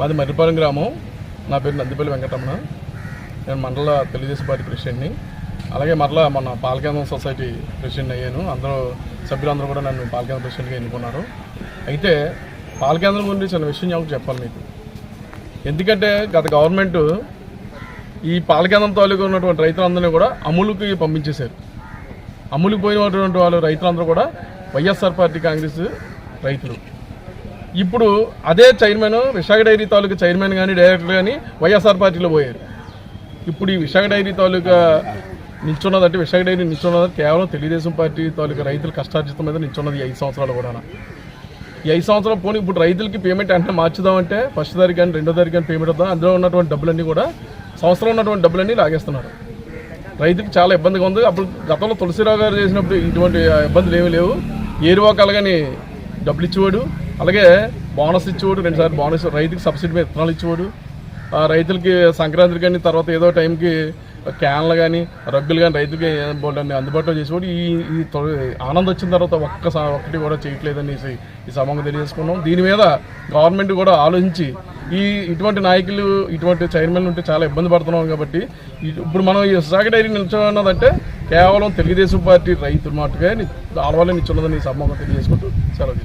మాది మర్రిపాలెం గ్రామం. నా పేరు నందిపల్లి వెంకటరమణ. నేను మండల తెలుగుదేశం పార్టీ ప్రెసిడెంట్ని. అలాగే మరలా మన పాలకేంద్రం సొసైటీ ప్రెసిడెంట్ అయ్యాను. సభ్యులందరూ కూడా నన్ను పాలకేంద్రం ప్రెసిడెంట్గా ఎన్నుకున్నారు. అయితే పాలకేంద్రం గురించి చిన్న విషయం నాకు చెప్పాలి మీకు. ఎందుకంటే గత గవర్నమెంట్ ఈ పాలకేంద్రం తాలూకు ఉన్నటువంటి రైతులందరినీ కూడా అమలుకి పంపించేశారు. అమలుకి పోయినటువంటి వాళ్ళు రైతులందరూ కూడా వైఎస్ఆర్ పార్టీ కాంగ్రెస్ రైతులు. ఇప్పుడు అదే చైర్మన్ విశాఖ డైరీ తాలూకా చైర్మన్ కానీ డైరెక్టర్ కానీ వైఎస్ఆర్ పార్టీలో పోయారు. ఇప్పుడు ఈ విశాఖ డైరీ తాలూకా నిల్చున్నదంటే విశాఖ డైరీ నిల్చున్నది కేవలం తెలుగుదేశం పార్టీ తాలూకా రైతుల కష్టార్జితం మీద నిల్చున్నది ఈ 5 సంవత్సరాలు కూడా. ఈ 5 సంవత్సరాలు పోనీ ఇప్పుడు రైతులకి పేమెంట్ అంటే మార్చుదామంటే ఫస్ట్ తారీఖు కానీ 2వ తారీఖు కానీ పేమెంట్ వద్దాం. అందులో ఉన్నటువంటి డబ్బులన్నీ కూడా సంవత్సరం ఉన్నటువంటి డబ్బులన్నీ లాగేస్తున్నారు. రైతుకి చాలా ఇబ్బందిగా ఉంది. అప్పుడు గతంలో తులసిరావు గారు చేసినప్పుడు ఇటువంటి ఇబ్బందులు ఏమీ లేవు. ఏరువాకాలు కానీ డబ్బులు ఇచ్చేవాడు, అలాగే బోనస్ ఇచ్చేవాడు, 2 సార్లు బోనస్, రైతుకి సబ్సిడీ మీద విత్తనాలు ఇచ్చేవాడు, రైతులకి సంక్రాంతికి కానీ తర్వాత ఏదో టైంకి క్యాన్లు కానీ రగ్గులు కానీ రైతులకి అందుబాటులో చేసేవాడు. ఈ ఆనందం వచ్చిన తర్వాత ఒక్కటి కూడా చేయట్లేదని ఈ సభకు తెలియజేసుకున్నాం. దీని మీద గవర్నమెంట్ కూడా ఆలోచించి ఇటువంటి నాయకులు ఇటువంటి చైర్మన్లు ఉంటే చాలా ఇబ్బంది పడుతున్నాం. కాబట్టి ఇప్పుడు మనం ఈ విశాఖ డైరీ నిల్చున్నదంటే కేవలం తెలుగుదేశం పార్టీ రైతులు మాటగా ఆడవాళ్ళని నిల్చున్నదని ఈ సభకు తెలియజేసుకుంటూ సెలవు.